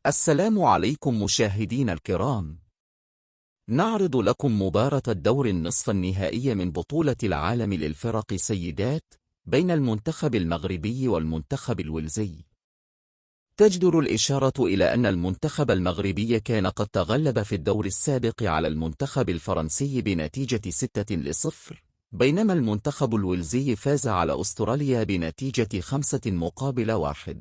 السلام عليكم مشاهدينا الكرام. نعرض لكم مباراة الدور النصف النهائي من بطولة العالم للفرق سيدات بين المنتخب المغربي والمنتخب الويلزي. تجدر الإشارة إلى أن المنتخب المغربي كان قد تغلب في الدور السابق على المنتخب الفرنسي بنتيجة 6-0، بينما المنتخب الويلزي فاز على أستراليا بنتيجة 5-1.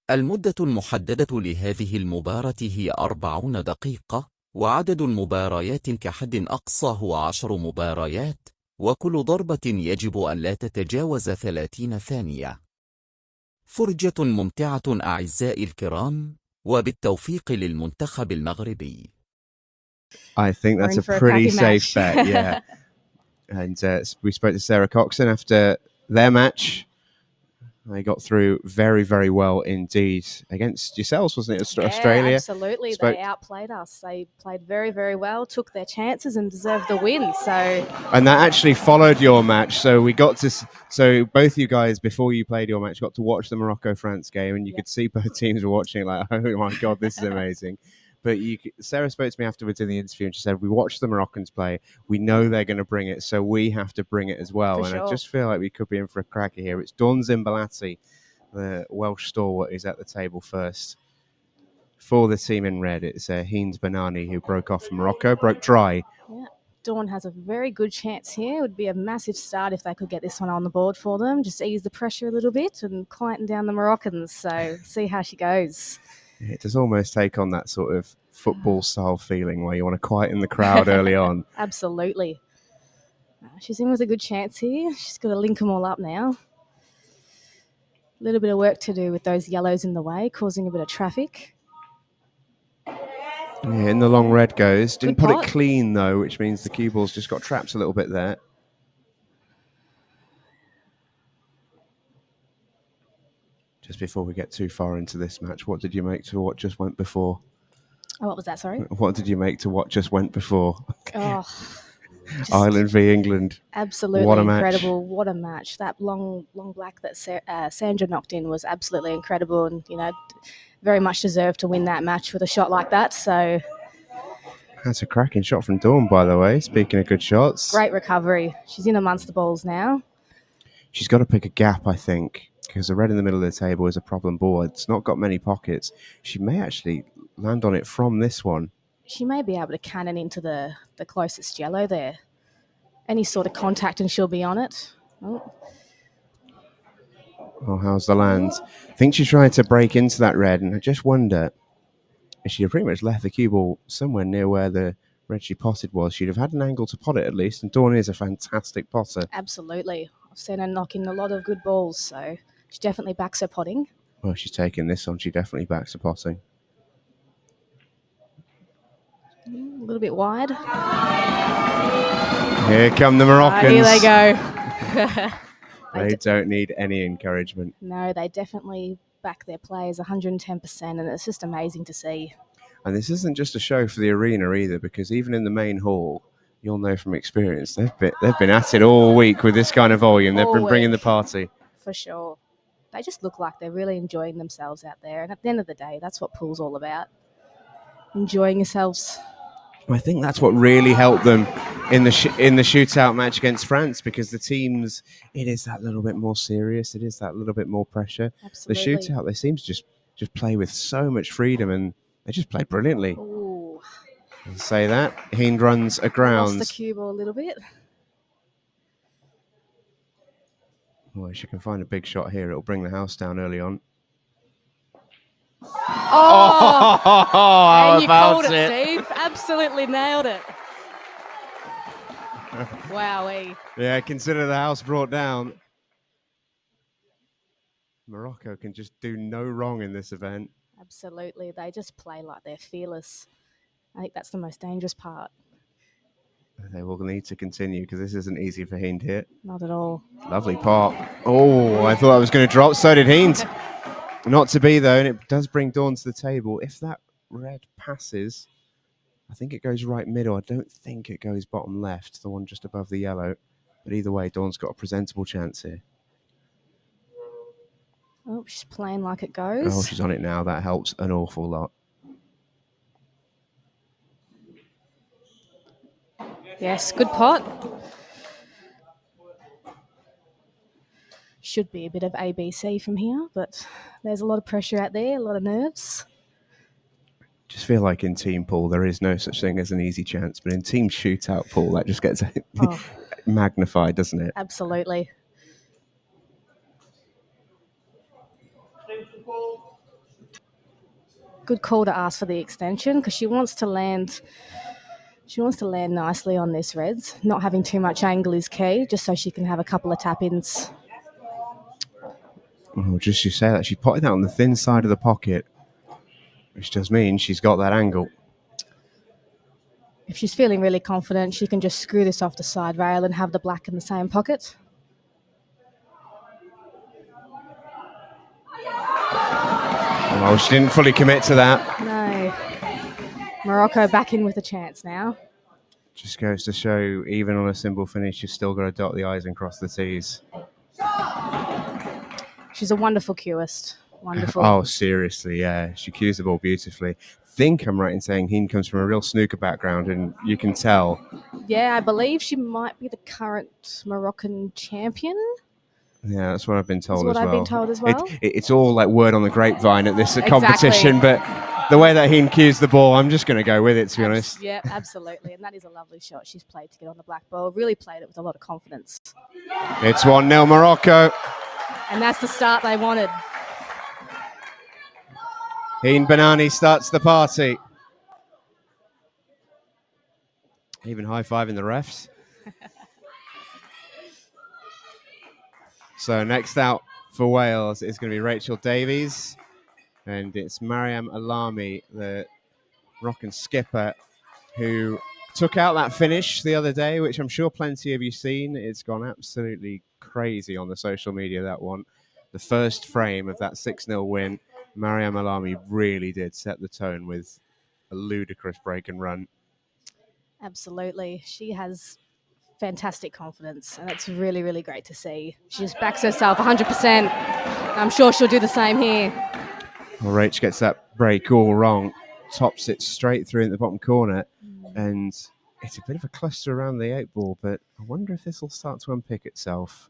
المدة المحددة لهذه المباراة هي 40 دقيقة، وعدد المباريات كحد أقصى هو 10 مباريات، وكل ضربة يجب أن لا تتجاوز 30 ثانية. فرجة ممتعة أعزائي الكرام، وبالتوفيق للمنتخب المغربي. I think that's a pretty safe bet, yeah. And we spoke to Sarah Coxon after their match. They got through very, very well indeed against yourselves, wasn't it? Australia. Absolutely. They outplayed us. They played very, very well, took their chances and deserved the win. And that actually followed your match. So we got to, so both you guys, before you played your match, got to watch the Morocco-France game, and you could see both teams were watching it like, oh my God, this is amazing. But Sarah spoke to me afterwards in the interview, and she said, we watched the Moroccans play. We know they're going to bring it, so we have to bring it as well. I just feel like we could be in for a cracker here. It's Dawn Zimbalati, the Welsh stalwart, who's at the table first. For the team in red, it's Hines Banani, who broke off from Morocco, broke dry. Yeah. Dawn has a very good chance here. It would be a massive start if they could get this one on the board for them. Just ease the pressure a little bit and quieten down the Moroccans. So see how she goes. It does almost take on that sort of football-style feeling where you want to quieten the crowd early on. Absolutely. She's in with a good chance here. She's got to link them all up now. A little bit of work to do with those yellows in the way, causing a bit of traffic. Yeah, in the long red goes. Didn't put it clean, though, which means the cue ball's just got trapped a little bit there. Just before we get too far into this match, what did you make to what just went before? Oh, what was that, sorry? What did you make to what just went before? Oh, Ireland v England. Absolutely what a incredible. Match. What a match. That long black that Sandra knocked in was absolutely incredible, and, you know, very much deserved to win that match with a shot like that. So that's a cracking shot from Dawn, by the way. Speaking of good shots. Great recovery. She's in amongst the balls now. She's got to pick a gap, I think, because the red in the middle of the table is a problem ball. It's not got many pockets. She may actually land on it from this one. She may be able to cannon into the closest yellow there. Any sort of contact and she'll be on it. Oh, how's the land? I think she tried to break into that red, and I just wonder if she had pretty much left the cue ball somewhere near where the red she potted was. She'd have had an angle to pot it at least, and Dawn is a fantastic potter. Absolutely. I've seen her knock in a lot of good balls, so she definitely backs her potting. Well, she's taking this on. She definitely backs her potting. A little bit wide. Here come the Moroccans. Here they go. They don't need any encouragement. No, they definitely back their players 110%, and it's just amazing to see. And this isn't just a show for the arena either, because even in the main hall, you'll know from experience, they've been at it all week with this kind of volume. They've been bringing the party. For sure. They just look like they're really enjoying themselves out there. And at the end of the day, that's what pool's all about. Enjoying yourselves. I think that's what really helped them in the shootout match against France, because the teams, it is that little bit more serious. It is that little bit more pressure. Absolutely. The shootout, they seem to just play with so much freedom, and they just play brilliantly. Ooh. I'll say that. Hind runs aground. Lost the cue ball a little bit. Well, if she can find a big shot here, it'll bring the house down early on. Oh, and you called it, Steve. Absolutely nailed it. Wowee. Yeah, consider the house brought down. Morocco can just do no wrong in this event. Absolutely. They just play like they're fearless. I think that's the most dangerous part. They will need to continue, because this isn't easy for Hind here. Not at all. Lovely pot. Oh, I thought I was going to drop. So did Hind. Not to be, though, and it does bring Dawn to the table. If that red passes, I think it goes right middle. I don't think it goes bottom left, the one just above the yellow. But either way, Dawn's got a presentable chance here. Oh, she's playing like it Oh, goes. she's on it now. That helps an awful lot. Yes, good pot. Should be a bit of ABC from here, but there's a lot of pressure out there, a lot of nerves. Just feel like in team pool there is no such thing as an easy chance, but in team shootout pool that just gets Oh, magnified, doesn't it? absolutely. Good call to ask for the extension because she wants to land. She wants to land nicely on this reds. Not having too much angle is key, just so she can have a couple of tap-ins. Oh, just you say that. She potted that on the thin side of the pocket, which does mean she's got that angle. If she's feeling really confident, she can just screw this off the side rail and have the black in the same pocket. Oh, she didn't fully commit to that. No. Morocco back in with a chance now. Just goes to show, even on a simple finish, you've still got to dot the I's and cross the T's. She's a wonderful cueist. Wonderful. Oh, seriously, yeah. She cues the ball beautifully. I think I'm right in saying Heen comes from a real snooker background, and you can tell. Yeah, I believe she might be the current Moroccan champion. Yeah, that's what I've been told That's what as I've well. been told as well. It's all like word on the grapevine at this Exactly. competition, but the way that Heen cues the ball, I'm just going to go with it, to be honest. Yeah, absolutely. And that is a lovely shot she's played to get on the black ball. Really played it with a lot of confidence. It's 1-0 Morocco. And that's the start they wanted. Heen Banani starts the party. Even high-fiving the refs. So next out for Wales is going to be Rachel Davies. And it's Mariam Alami, the Moroccan skipper, who took out that finish the other day, which I'm sure plenty of you seen. It's gone absolutely crazy on the social media, that one. The first frame of that 6-0 win, Mariam Alami really did set the tone with a ludicrous break and run. Absolutely. She has fantastic confidence, and it's really, really great to see. She just backs herself 100%. I'm sure she'll do the same here. Well, Rach gets that break all wrong, tops it straight through in the bottom corner, and it's a bit of a cluster around the 8-ball, but I wonder if this will start to unpick itself.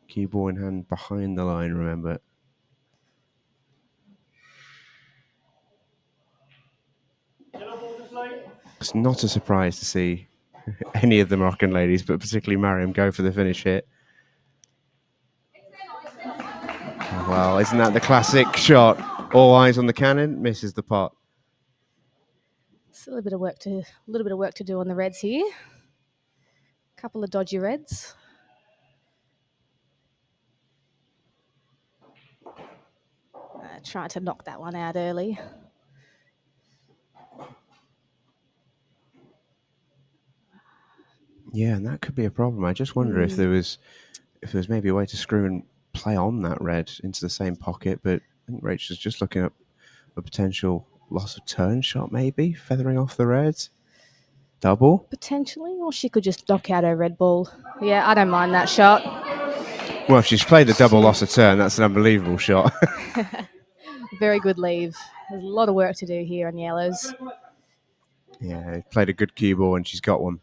Cue ball in hand behind the line, remember. It's not a surprise to see any of the Moroccan ladies, but particularly Mariam, go for the finish hit. Well, isn't that the classic shot? All eyes on the cannon, misses the pot. Still a little bit of work to do on the reds here. Couple of dodgy reds. Trying to knock that one out early. Yeah, and that could be a problem. I just wonder if there was maybe a way to screw and play on that red into the same pocket, but I think Rachel's just looking at a potential loss of turn shot, maybe feathering off the reds. Double? Potentially, or she could just knock out her red ball. Yeah, I don't mind that shot. Well, if she's played the double loss of turn, that's an unbelievable shot. Very good leave. There's a lot of work to do here on yellows. Yeah, played a good cue ball and she's got one.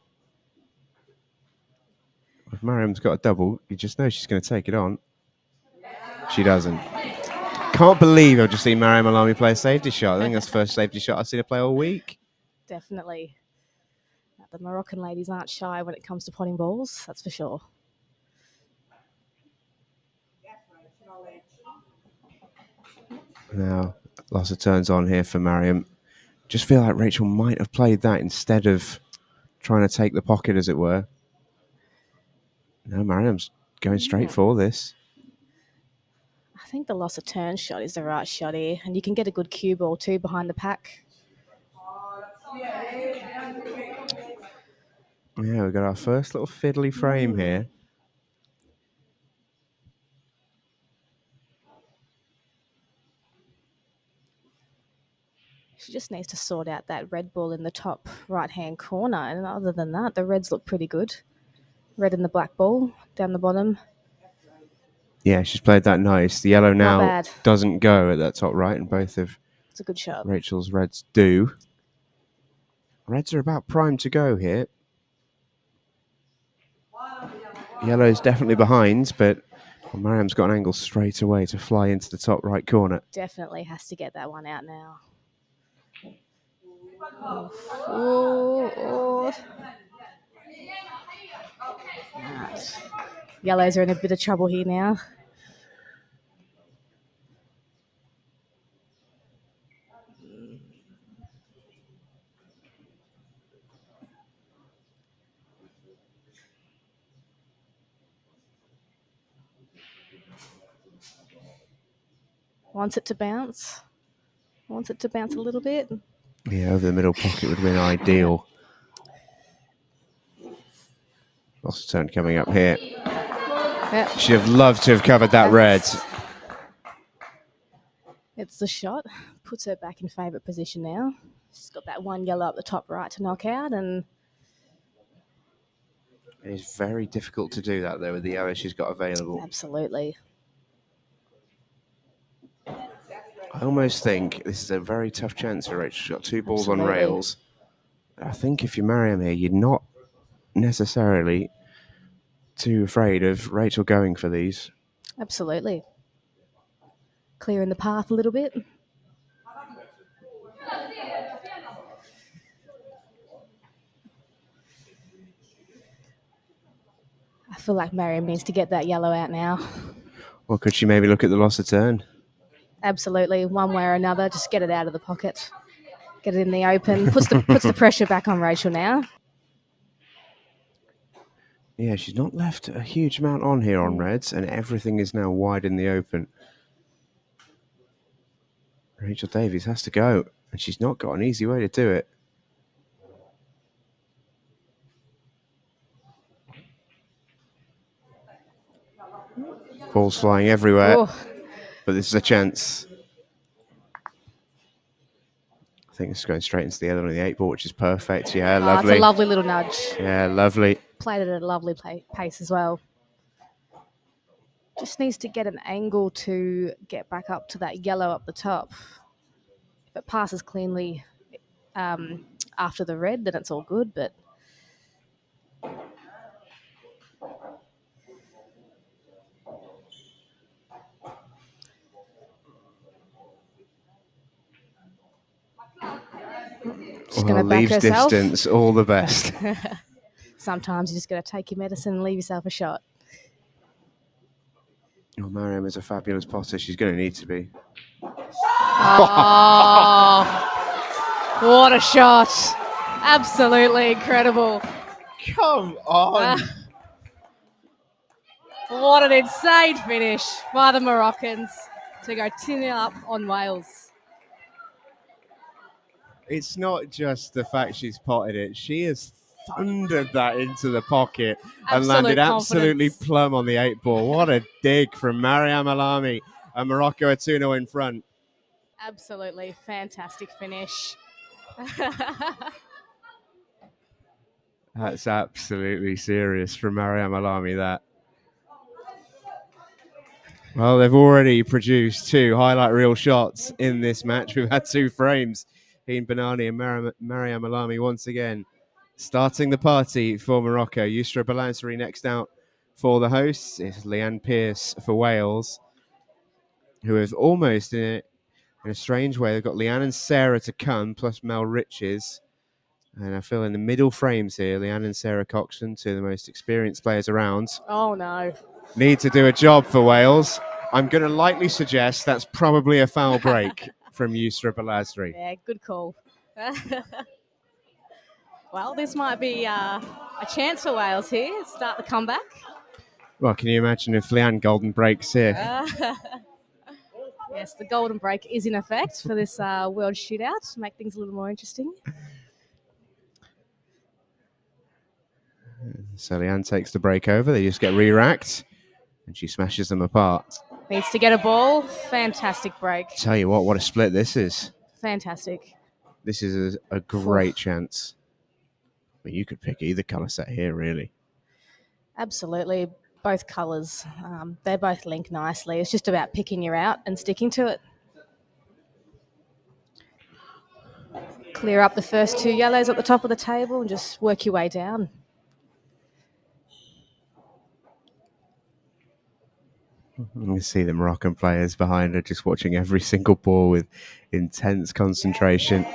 If Mariam's got a double, you just know she's going to take it on. She doesn't. Can't believe I've just seen Mariam Alami play a safety shot. I think that's the first safety shot I've seen her play all week. Definitely. The Moroccan ladies aren't shy when it comes to potting balls, that's for sure. Now, lots of turns on here for Mariam. Just feel like Rachel might have played that instead of trying to take the pocket, as it were. No, Mariam's going straight for this. I think the loss of turn shot is the right shot here, and you can get a good cue ball too behind the pack. Yeah, we've got our first little fiddly frame here. She just needs to sort out that red ball in the top right-hand corner, and other than that, the reds look pretty good. red and the black ball down the bottom. Yeah, she's played that nice. The yellow now bad. doesn't go at that top right, and both of It's a good shot. Rachel's reds do. Reds are about primed to go here. Yellow's definitely behind, but Mariam's got an angle straight away to fly into the top right corner. Definitely has to get that one out now. Oh. Right. Yellows are in a bit of trouble here now. Wants it to bounce. Wants it to bounce a little bit. Yeah, over the middle pocket would have been ideal. Lost a turn coming up here. Yep. She'd have loved to have covered that red. It's the shot. Puts her back in favourite position now. She's got that one yellow up the top right to knock out, and It is very difficult to do that, though, with the yellow she's got available. absolutely. I almost think this is a very tough chance for Rachel. She's got two balls on Absolutely. rails. I think if you marry him here, you're not necessarily too afraid of Rachel going for these. Absolutely. Clearing the path a little bit. I feel like Mariam needs to get that yellow out now. Or could she maybe look at the loss of turn? Absolutely. One way or another, just get it out of the pocket. Get it in the open. Puts the pressure back on Rachel now. Yeah, she's not left a huge amount on here on reds, and everything is now wide in the open. Rachel Davies has to go, and she's not got an easy way to do it. Balls flying everywhere, but this is a chance. I think it's going straight into the other on the 8 ball, which is perfect. Yeah, lovely. It's a lovely little nudge. Yeah, lovely. Played it at a lovely pace as well. Just needs to get an angle to get back up to that yellow up the top. If it passes cleanly after the red, then it's all good, but she's going to back leaves herself. Distance, all the best. Sometimes you just got to take your medicine and leave yourself a shot. Oh, Mariam is a fabulous potter. She's going to need to be. Oh, what a shot. Absolutely incredible. Come on. What an insane finish by the Moroccans to go 2-0 up on Wales. It's not just the fact she's potted it. She has thundered that into the pocket and landed absolutely plumb on the 8 ball. What a dig from Mariam Alami. And Morocco are 2-0 in front. Absolutely fantastic finish. That's absolutely serious from Mariam Alami, that. Well, they've already produced 2 highlight reel shots in this match. We've had 2 frames. Heen Banani and Mariam Alami once again starting the party for Morocco. Yusra Balansari next out for the hosts. It's Leanne Pearce for Wales, who have almost, in a strange way, they've got Leanne and Sarah to come, plus Mel Riches. And I feel in the middle frames here, Leanne and Sarah Coxon, 2 of the most experienced players around. Oh, no. Need to do a job for Wales. I'm going to lightly suggest that's probably a foul break from Yusra Balansari. Yeah, good call. Well, this might be a chance for Wales here. Start the comeback. Well, can you imagine if Leanne Golden breaks here? Yes, the golden break is in effect for this world shootout to make things a little more interesting. So Leanne takes the break over. They just get re-racked, and she smashes them apart. Needs to get a ball. Fantastic break. Tell you what a split this is. Fantastic. This is a great chance. I mean, you could pick either colour set here, really. Absolutely. Both colours. They both link nicely. It's just about picking you out and sticking to it. Clear up the first 2 yellows at the top of the table and just work your way down. You see the Moroccan players behind her just watching every single ball with intense concentration.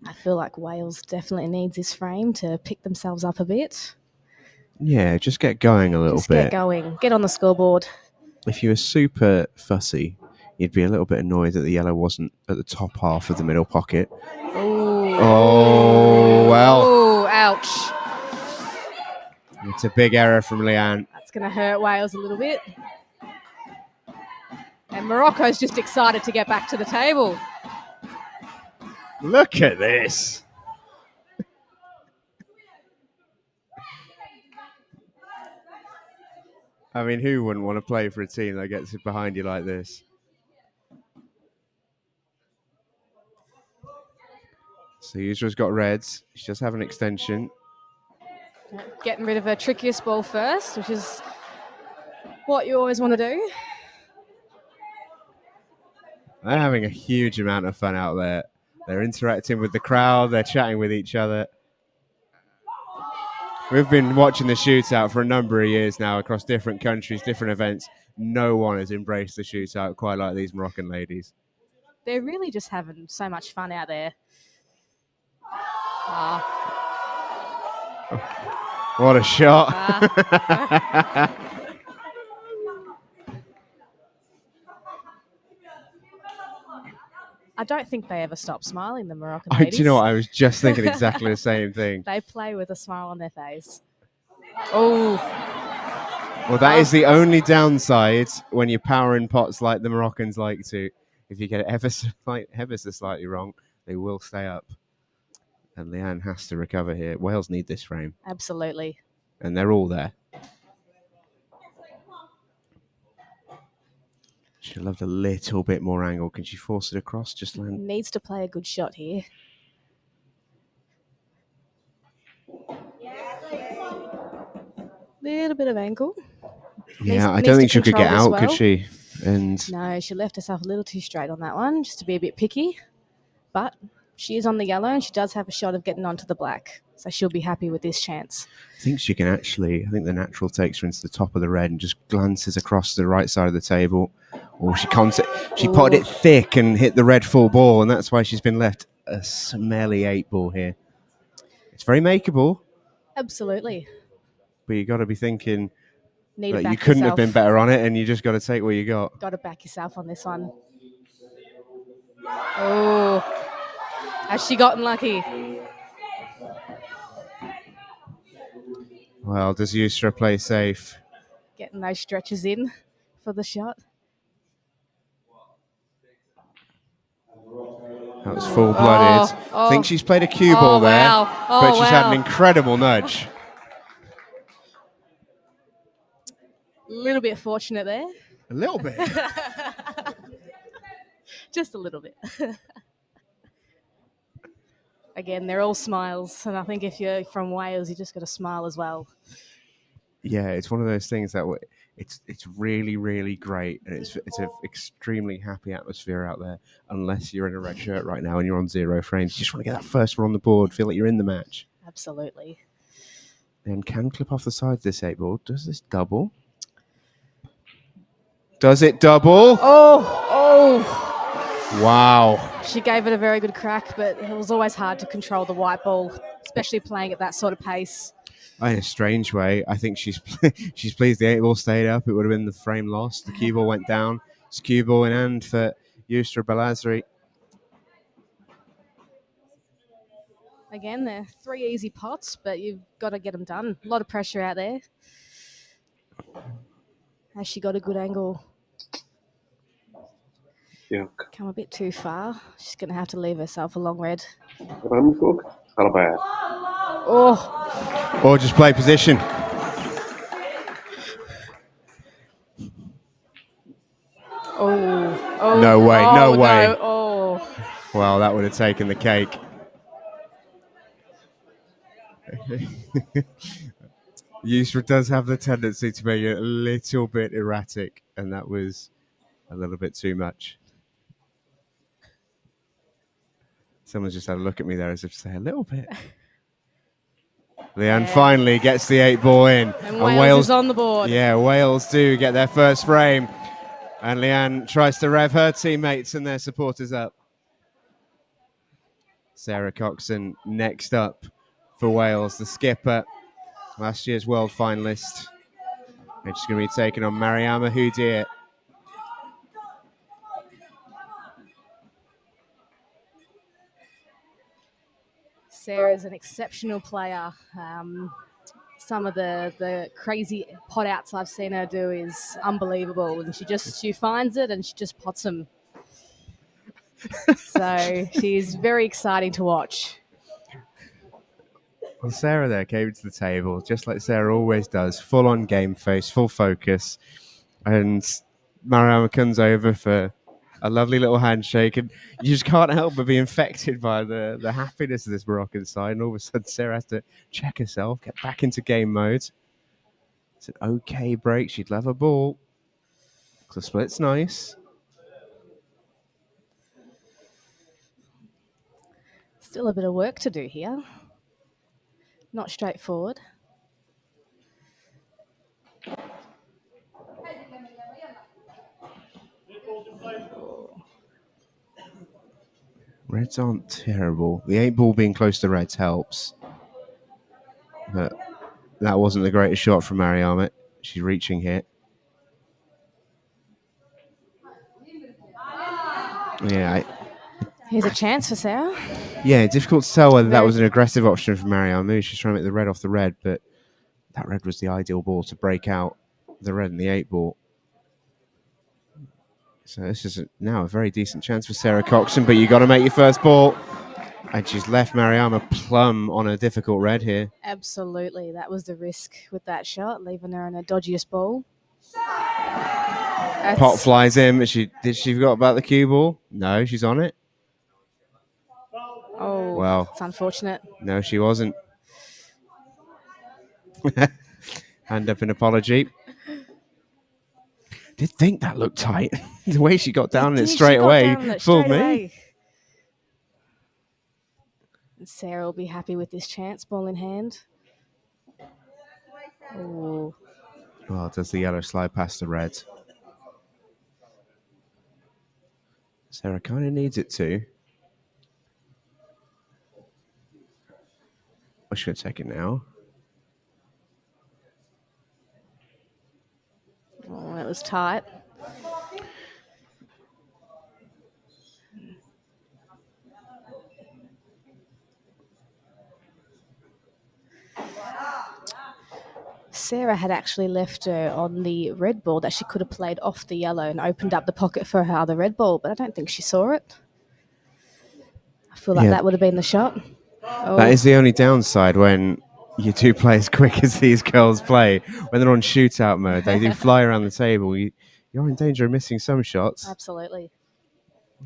I feel like Wales definitely needs this frame to pick themselves up a bit. Yeah, just get going a little Just bit. get going. Get on the scoreboard. If you were super fussy, you'd be a little bit annoyed that the yellow wasn't at the top half of the middle pocket. Ooh. Oh, well. Oh, ouch. It's a big error from Leanne. That's going to hurt Wales a little bit. And Morocco's just excited to get back to the table. Look at this. I mean, who wouldn't want to play for a team that gets it behind you like this? So Yusra's got reds. She does have an extension. Getting rid of her trickiest ball first, which is what you always want to do. They're having a huge amount of fun out there. They're interacting with the crowd. They're chatting with each other. We've been watching the shootout for a number of years now across different countries, different events. No one has embraced the shootout quite like these Moroccan ladies. They're really just having so much fun out there. What a shot. I don't think they ever stop smiling, the Moroccan Do ladies. you know what? I was just thinking exactly the same thing. They play with a smile on their face. Oh. Well, that is the only downside when you're powering pots like the Moroccans like to. If you get it ever so slightly wrong, they will stay up. And Leanne has to recover here. Wales need this frame. Absolutely. And they're all there. She'd loved a little bit more angle. Can she force it across? Just land. Needs to play a good shot here. Little bit of angle. Yeah, I don't think she could get out, could she? And no, she left herself a little too straight on that one, just to be a bit picky. But she is on the yellow and she does have a shot of getting onto the black. So she'll be happy with this chance. I think she can actually, I think the natural takes her into the top of the red and just glances across the right side of the table. Or she potted it thick and hit the red full ball, and that's why she's been left a smelly 8 ball here. It's very makeable. Absolutely. But you got to be thinking that you couldn't have been better on it, and you just got to take what you got. Got to back yourself on this one. Oh, has she gotten lucky? Well, does Yusra play safe? Getting those stretches in for the shot. That was full-blooded. I think she's played a cue ball there, but she's had an incredible nudge. A little bit fortunate there. A little bit. Just a little bit. Again, they're all smiles, and I think if you're from Wales, you just got to smile as well. Yeah, it's one of those things that it's really, really great, and it's an extremely happy atmosphere out there, unless you're in a red shirt right now and you're on 0 frames. You just want to get that first one on the board, feel like you're in the match. Absolutely. And can clip off the sides this 8 ball. Does this double? Does it double? Oh! Wow. She gave it a very good crack, but it was always hard to control the white ball, especially playing at that sort of pace. In a strange way, I think she's pleased the 8 ball stayed up. It would have been the frame lost. The cue ball went down. It's cue ball in hand for Yusra Balazri. Again, they're 3 easy pots, but you've got to get them done. A lot of pressure out there. Has she got a good angle? Yeah. Come a bit too far. She's going to have to leave herself a long red. Oh! Or just play position. Oh! No way, no way. No. Oh! Well, that would have taken the cake. Yusra does have the tendency to make it a little bit erratic, and that was a little bit too much. Someone's just had a look at me there as if to say a little bit. Leanne finally gets the 8 ball in. And Wales is on the board. Yeah, Wales do get their first frame. And Leanne tries to rev her teammates and their supporters up. Sarah Coxon next up for Wales, the skipper, last year's world finalist. And she's going to be taking on Mariama Houdir. Sarah's an exceptional player. Some of the crazy pot outs I've seen her do is unbelievable, and she finds it and she just pots them. So she's very exciting to watch. Well, Sarah there came to the table, just like Sarah always does, full on game face, full focus. And Mariama comes over for a lovely little handshake, and you just can't help but be infected by the happiness of this Moroccan side. And all of a sudden, Sarah has to check herself, get back into game mode. It's an okay break. She'd love a ball. The split's nice. Still a bit of work to do here. Not straightforward. Reds aren't terrible. The 8 ball being close to Reds helps. But that wasn't the greatest shot from Mariama. She's reaching here. Yeah. Here's a chance for Sarah. Yeah, difficult to tell whether that was an aggressive option from Mariama. Maybe she's trying to make the red off the red, but that red was the ideal ball to break out the red and the 8 ball. So this is now a very decent chance for Sarah Coxon, but you got to make your first ball. And she's left Mariama plumb on a difficult red here. Absolutely. That was the risk with that shot, leaving her in a dodgiest ball. Pot flies in. Did she forgot about the cue ball? No, she's on it. Oh, well, it's unfortunate. No, she wasn't. Hand up an apology. Did think that looked tight. The way she got down it straight away fooled me. And Sarah will be happy with this chance, ball in hand. Oh. Well, does the yellow slide past the red? Sarah kind of needs it to. I should take it now. Oh, it was tight. Sarah had actually left her on the red ball that she could have played off the yellow and opened up the pocket for her other red ball, but I don't think she saw it. I feel like that would have been the shot. Oh. That is the only downside when you do play as quick as these girls play. When they're on shootout mode, they do fly around the table. You're in danger of missing some shots. Absolutely.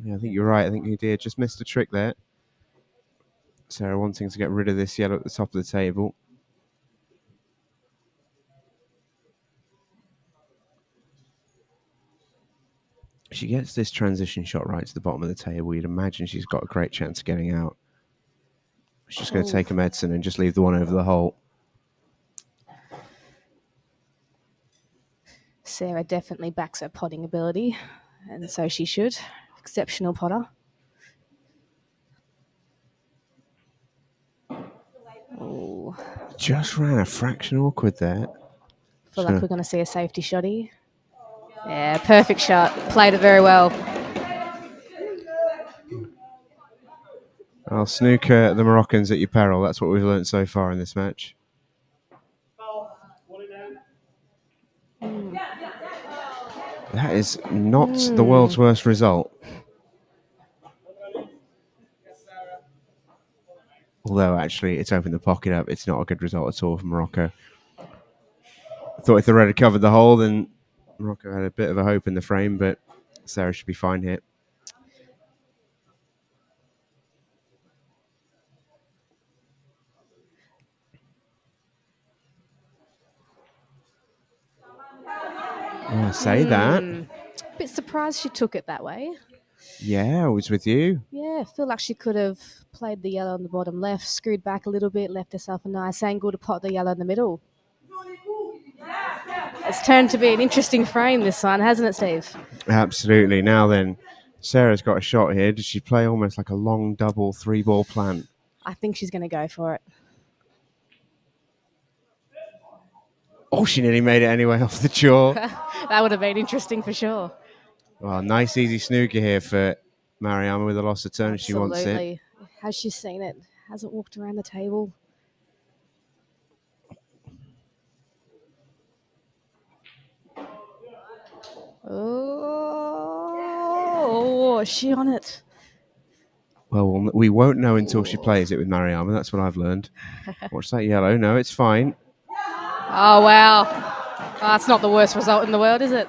Yeah, I think you're right. I think you did. Just missed a trick there. Sarah wanting to get rid of this yellow at the top of the table. She gets this transition shot right to the bottom of the table. You'd imagine she's got a great chance of getting out. She's just going to take a medicine and just leave the one over the hole. Sarah definitely backs her potting ability, and so she should. Exceptional potter. Oh. Just ran a fraction awkward there. Feel like we're going to see a safety shotty. Yeah, perfect shot. Played it very well. I'll snooker the Moroccans at your peril. That's what we've learned so far in this match. That is not the world's worst result. Although, actually, it's opened the pocket up. It's not a good result at all for Morocco. I thought if the red had covered the hole, then Morocco had a bit of a hope in the frame, but Sarah should be fine here. I say that. Bit surprised she took it that way. Yeah, I was with you. Yeah, I feel like she could have played the yellow on the bottom left, screwed back a little bit, left herself a nice angle to pot the yellow in the middle. It's turned to be an interesting frame this one, hasn't it, Steve? Absolutely. Now then, Sarah's got a shot here. Does she play almost like a long double 3-ball plant? I think she's going to go for it. Oh, she nearly made it anyway off the jaw. That would have been interesting for sure. Well, nice easy snooker here for Mariama with a loss of turn if she wants it. Absolutely. Has she seen it? Hasn't walked around the table. Oh, is she on it? Well, we won't know until she plays it with Mariama. That's what I've learned. Watch that yellow. No, it's fine. Oh, wow. That's not the worst result in the world, is it?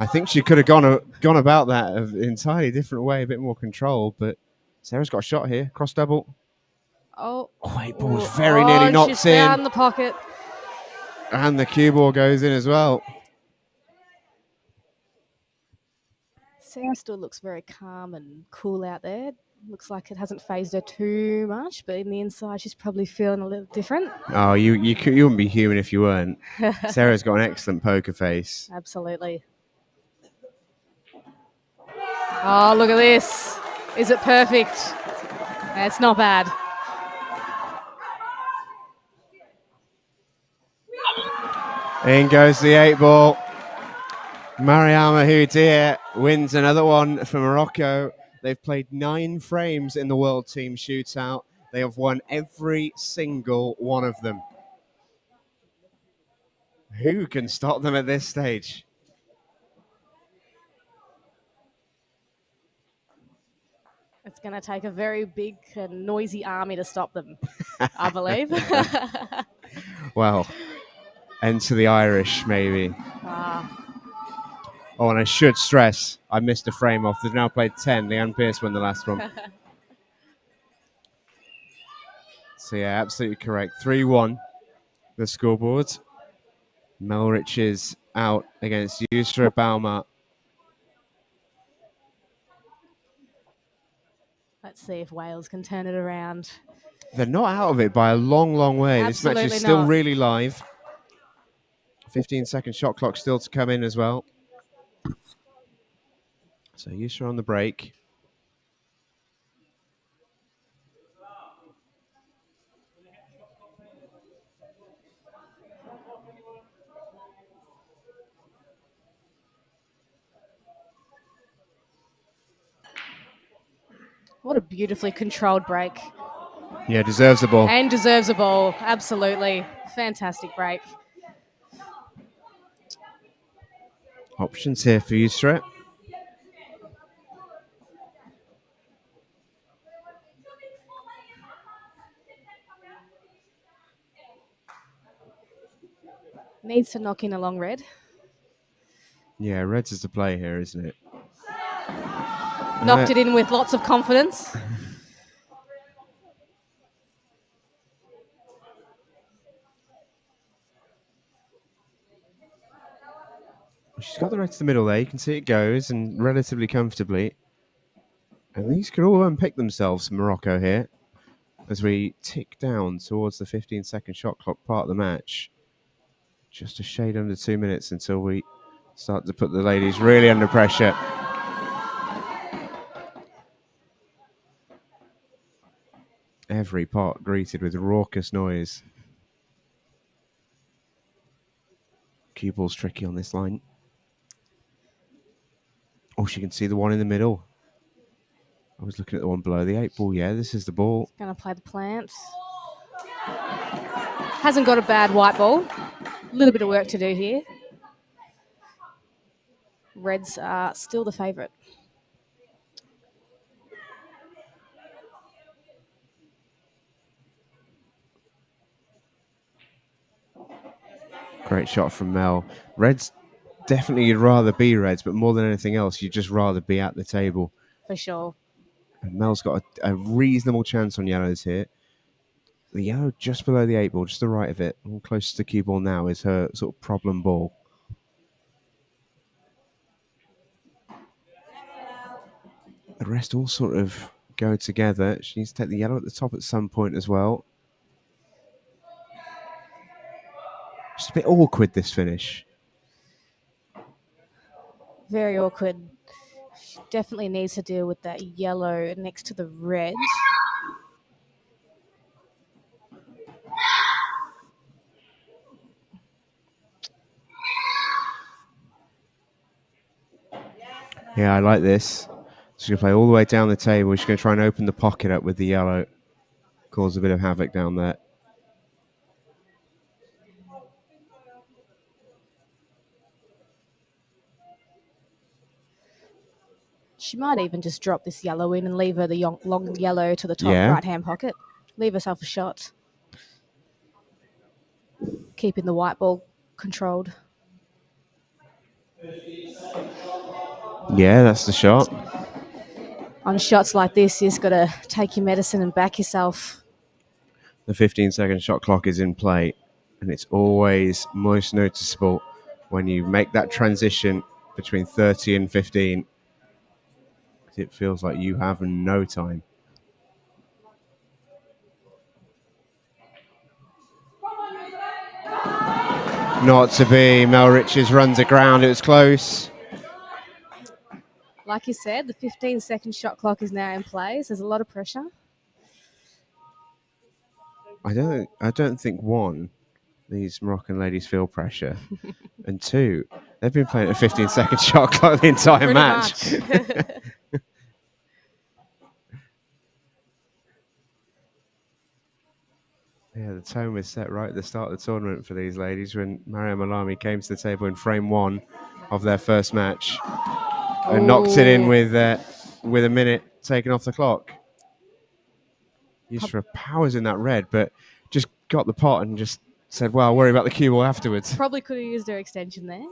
I think she could have gone about that an entirely different way, a bit more control, but Sarah's got a shot here. Cross double. Oh, 8 ball's very nearly knocked she's in. found the pocket. And the cue ball goes in as well. Sarah still looks very calm and cool out there. Looks like it hasn't phased her too much, but in the inside, she's probably feeling a little different. Oh, you wouldn't be human if you weren't. Sarah's got an excellent poker face. Absolutely. Oh, look at this. Is it perfect? It's not bad. In goes the 8 ball. Mariama Houdia wins another one for Morocco. They've played 9 frames in the World Team Shootout. They have won every single one of them. Who can stop them at this stage? It's going to take a very big and noisy army to stop them, I believe. Well, enter the Irish, maybe. Oh, and I should stress, I missed a frame off. They've now played 10. Leanne Pearce won the last one. So, yeah, absolutely correct. 3-1, the scoreboard. Melrich is out against Yusra Bauma. Let's see if Wales can turn it around. They're not out of it by a long, long way. Absolutely this match is still not. really live. 15-second shot clock still to come in as well. So Yusra on the break. What a beautifully controlled break. Yeah, deserves the ball. And deserves a ball. Absolutely. Fantastic break. Options here for Yusra. Needs to knock in a long red. Yeah, Reds is the play here, isn't it? Knocked it in with lots of confidence. She's got the red to the middle there. You can see it goes, and relatively comfortably. And these could all unpick themselves from Morocco here as we tick down towards the 15-second shot clock part of the match. Just a shade under 2 minutes until we start to put the ladies really under pressure. Every pot greeted with raucous noise. Cue ball's tricky on this line. Oh, she can see the one in the middle. I was looking at the one below the 8 ball. Yeah, this is the ball. Going to play the plant. Hasn't got a bad white ball. A little bit of work to do here. Reds are still the favourite. Great shot from Mel. Reds, definitely you'd rather be Reds, but more than anything else, you'd just rather be at the table. For sure. And Mel's got a reasonable chance on yellows here. The yellow just below the 8 ball, just to the right of it, all close to the cue ball now, is her sort of problem ball. The rest all sort of go together. She needs to take the yellow at the top at some point as well. Just a bit awkward, this finish. Very awkward. She definitely needs to deal with that yellow next to the red. Yeah, I like this. She's going to play all the way down the table. She's going to try and open the pocket up with the yellow. Cause a bit of havoc down there. She might even just drop this yellow in and leave her the long yellow to the top right-hand pocket. Leave herself a shot. Keeping the white ball controlled. Yeah, that's the shot. On shots like this, you just got to take your medicine and back yourself. The 15-second shot clock is in play, and it's always most noticeable when you make that transition between 30 and 15. It feels like you have no time. Not to be. Mel Richards runs aground. It was close. Like you said, the 15-second shot clock is now in place. There's a lot of pressure. I don't think, one, these Moroccan ladies feel pressure, and two, they've been playing a 15-second shot clock the entire Pretty match. Yeah, the tone was set right at the start of the tournament for these ladies when Mariam Alami came to the table in frame 1 of their first match and knocked it in with a minute taken off the clock. Used for powers in that red, but just got the pot and just said, well, I'll worry about the cue ball afterwards. Probably could have used her extension there.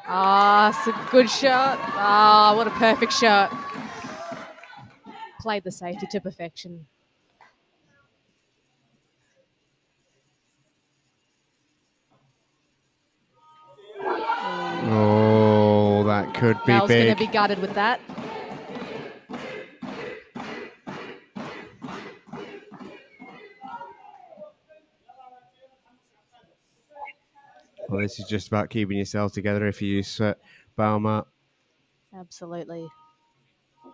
It's a good shot. What a perfect shot. Played the safety to perfection. Oh, that could be Mel's big. going to be gutted with that. Well, this is just about keeping yourself together if you use Bauma. Absolutely.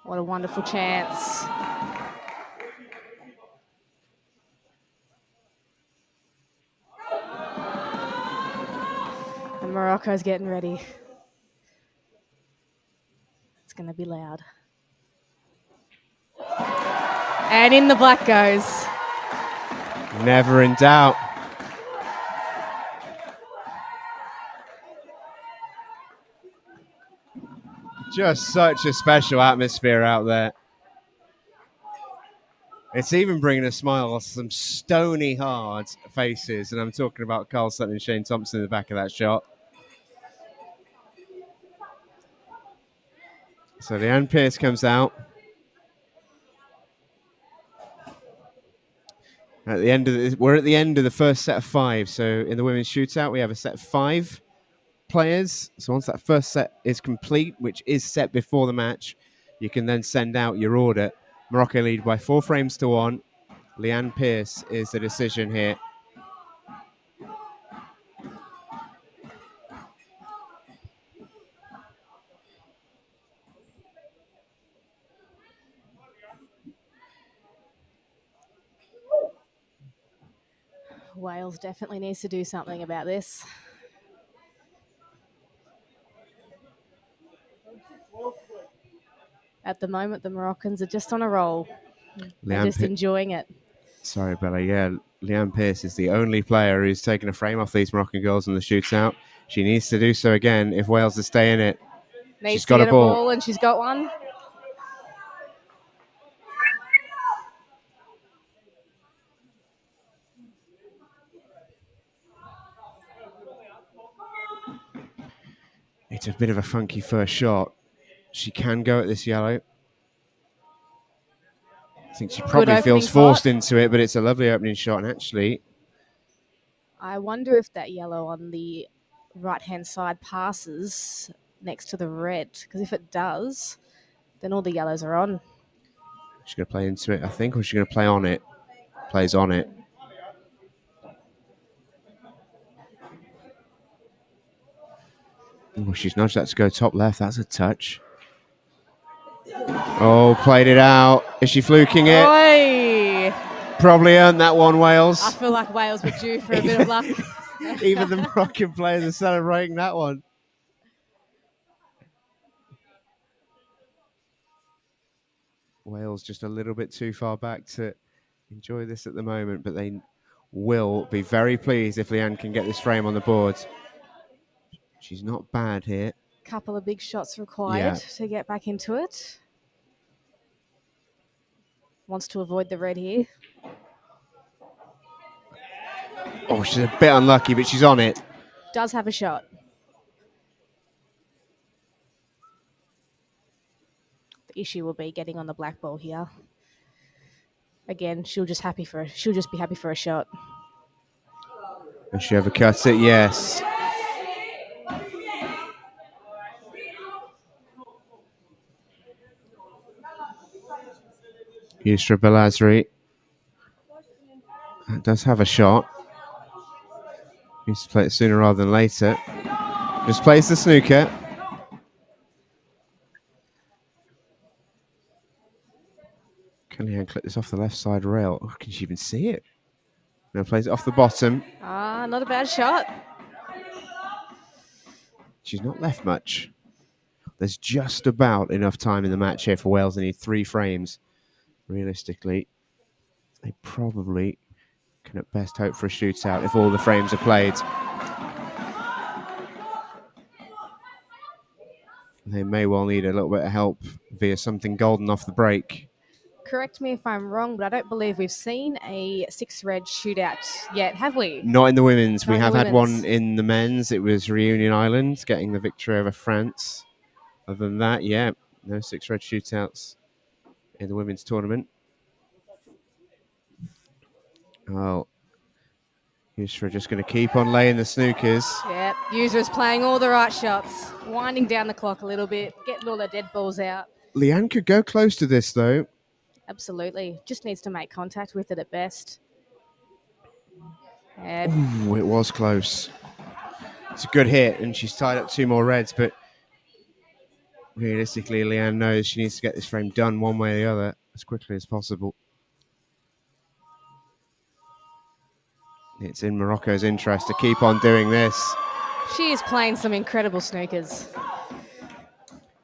What a wonderful chance. And Morocco's getting ready. It's going to be loud. And in the black goes. Never in doubt. Just such a special atmosphere out there. It's even bringing a smile on some stony hard faces, and I'm talking about Carl Sutton and Shane Thompson in the back of that shot. So Leanne Pearce comes out. We're at the end of the first set of 5. So in the women's shootout, we have a set of 5 players. So once that first set is complete, which is set before the match, you can then send out your order. Morocco lead by 4 frames to 1. Leanne Pearce is the decision here. Wales definitely needs to do something about this. At the moment, the Moroccans are just on a roll. They're just enjoying it. Sorry, Bella. Yeah, Leanne Pearce is the only player who's taken a frame off these Moroccan girls in the shootout. She needs to do so again if Wales is staying in it. She's got a ball and she's got one. It's a bit of a funky first shot. She can go at this yellow. I think she probably feels forced into it, but it's a lovely opening shot. And actually, I wonder if that yellow on the right-hand side passes next to the red, because if it does, then all the yellows are on. she's going to play into it, I think, or she's going to play on it. Plays on it. Oh, she's nudged that to go top left. That's a touch. Oh, played it out. Is she fluking it? Oi! Probably earned that one, Wales. I feel like Wales were due for a bit of luck. Even the Moroccan players are celebrating that one. Wales just a little bit too far back to enjoy this at the moment, but they will be very pleased if Leanne can get this frame on the board. She's not bad here. Couple of big shots required to get back into it. Wants to avoid the red here. Oh, she's a bit unlucky, but she's on it. Does have a shot. The issue will be getting on the black ball here. Again, she'll just be happy for a shot. And she overcuts it, yes. Yusra Belazri does have a shot. Needs to play it sooner rather than later. Just plays the snooker. Can Leanne clip this off the left side rail? Oh, can she even see it? No, plays it off the bottom. Not a bad shot. She's not left much. There's just about enough time in the match here for Wales. They need 3 frames. Realistically, they probably can at best hope for a shootout if all the frames are played. They may well need a little bit of help via something golden off the break. Correct me if I'm wrong, but I don't believe we've seen a 6-red shootout yet, have we? Not in the women's. Not we in have the had women's. one in the men's. It was Reunion Island getting the victory over France. Other than that, yeah, no 6-red shootouts in the women's tournament. Oh, Yusra just going to keep on laying the snookers. Yep, Yusra's playing all the right shots, winding down the clock a little bit, getting all the dead balls out. Leanne could go close to this, though. Absolutely. Just needs to make contact with it at best. Ooh, it was close. It's a good hit, and she's tied up 2 more reds, but realistically, Leanne knows she needs to get this frame done one way or the other as quickly as possible. It's in Morocco's interest to keep on doing this. She is playing some incredible snookers.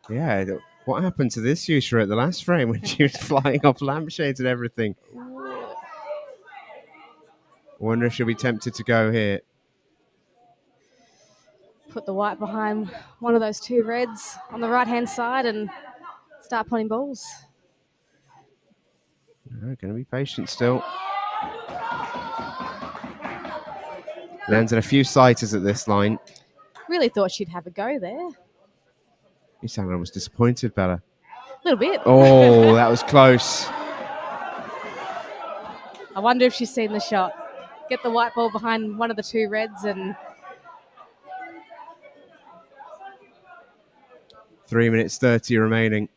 Yeah, what happened to this Yusra at the last frame when she was flying off lampshades and everything? I wonder if she'll be tempted to go here. Put the white behind one of those 2 reds on the right-hand side and start putting balls. No, going to be patient still. Lands in a few sighters at this line. Really thought she'd have a go there. You sound almost disappointed, Bella. A little bit. Oh, that was close. I wonder if she's seen the shot. Get the white ball behind one of the 2 reds and... 3 minutes 30 remaining.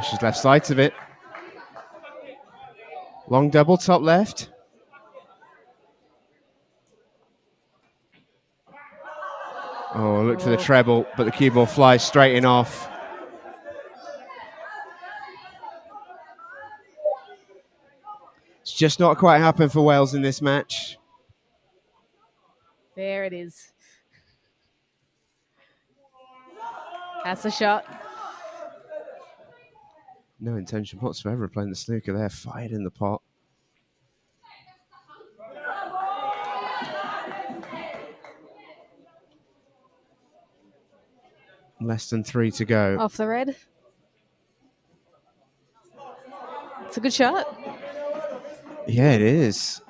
She's left sight of it. Long double top left. Oh, look for the treble, but the cue ball flies straight in off. It's just not quite happened for Wales in this match. There it is. That's a shot. No intention whatsoever of playing the snooker there. Fired in the pot. Less than 3 to go. Off the red. It's a good shot. Yeah, it is.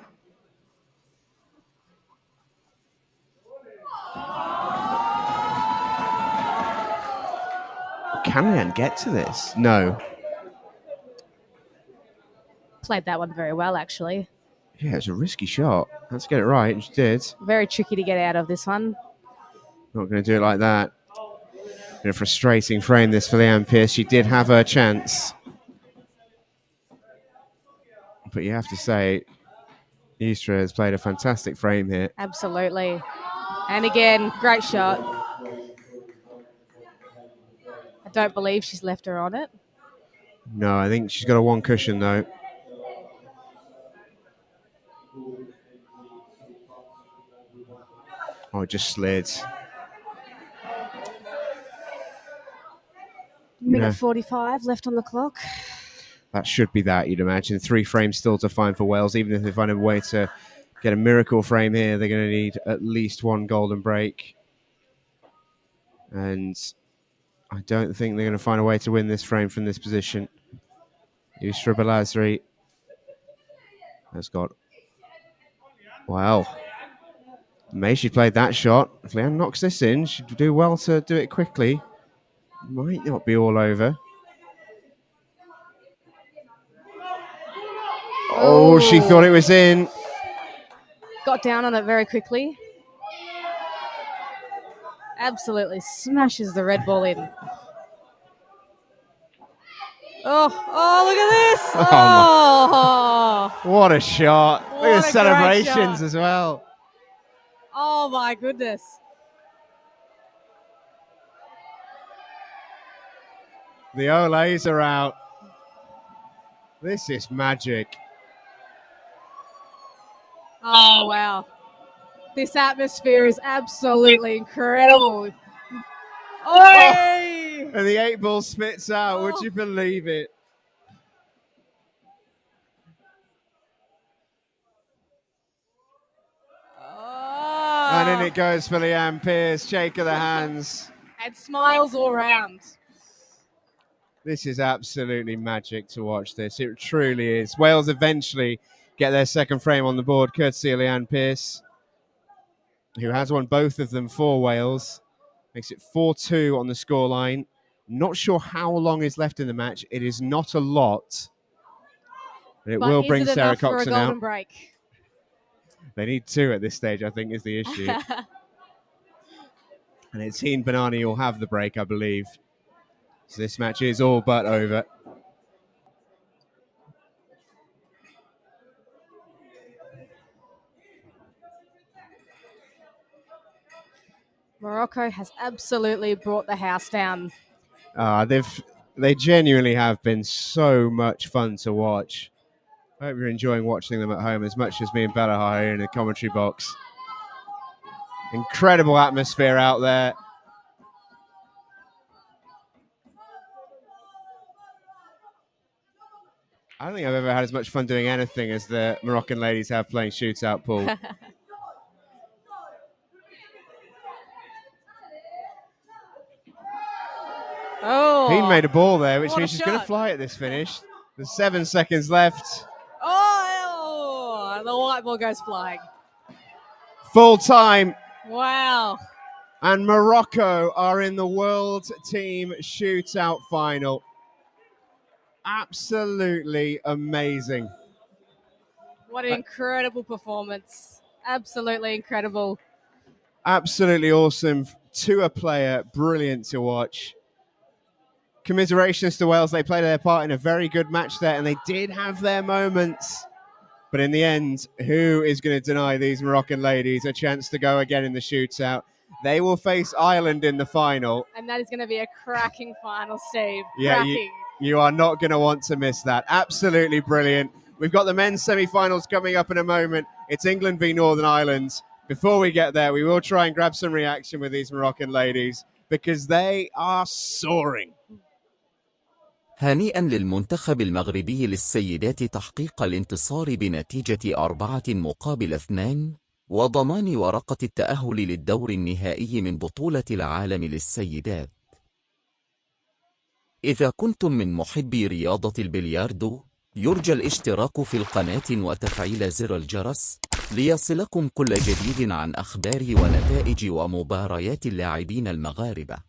Can Leanne get to this? No. Played that one very well, actually. Yeah, it's a risky shot. Let's get it right, and she did. Very tricky to get out of this one. Not going to do it like that. Been a frustrating frame this for Leanne Pearce. She did have her chance. But you have to say, Istra has played a fantastic frame here. Absolutely. And again, great shot. I don't believe she's left her on it. No, I think she's got a one cushion though. Oh, it just slid. Minute 45 left on the clock. That should be that, you'd imagine. 3 frames still to find for Wales. Even if they find a way to get a miracle frame here, they're going to need at least 1 golden break. And I don't think they're going to find a way to win this frame from this position. Istra Balazri has got... Wow. May she played that shot. If Leanne knocks this in, she'd do well to do it quickly. Might not be all over. Oh, she thought it was in. Got down on it very quickly. Absolutely smashes the red ball in. Oh, look at this. Oh, what a shot. Look at the What a celebrations great as well. oh my goodness. The Olays are out. This is magic. Oh, wow. This atmosphere is absolutely incredible. Oh! And the 8 ball spits out. Would you believe it? Oh. And in it goes for Leanne Pearce. Shake of the hands. And smiles all round. This is absolutely magic to watch this. It truly is. Wales eventually get their second frame on the board, courtesy of Leanne Pearce, who has won both of them for Wales. Makes it 4-2 on the scoreline. Not sure how long is left in the match. It is not a lot. But it will bring Sarah Coxon out. Golden break? They need 2 at this stage, I think, is the issue. And it's Heen Banani will have the break, I believe. So this match is all but over. Morocco has absolutely brought the house down. They genuinely have been so much fun to watch. I hope you're enjoying watching them at home as much as me and Bella are here in the commentary box. Incredible atmosphere out there. I don't think I've ever had as much fun doing anything as the Moroccan ladies have playing shootout pool. He made a ball there, which means she's going to fly at this finish. There's 7 seconds left. Oh, the white ball goes flying. Full time. Wow. And Morocco are in the World Team Shootout Final. Absolutely amazing. What an incredible performance. Absolutely incredible. Absolutely awesome. To a player, brilliant to watch. Commiserations to Wales. They played their part in a very good match there, and they did have their moments. But in the end, who is going to deny these Moroccan ladies a chance to go again in the shootout? They will face Ireland in the final. And that is going to be a cracking final, Steve. Yeah, cracking. You are not going to want to miss that. Absolutely brilliant. We've got the men's semi-finals coming up in a moment. It's England v Northern Ireland. Before we get there, we will try and grab some reaction with these Moroccan ladies because they are soaring. هنيئا للمنتخب المغربي للسيدات تحقيق الانتصار بنتيجة 4-2 وضمان ورقة التأهل للدور النهائي من بطولة العالم للسيدات. إذا كنتم من محبي رياضة البلياردو، يرجى الاشتراك في القناة وتفعيل زر الجرس ليصلكم كل جديد عن أخبار ونتائج ومباريات اللاعبين المغاربة.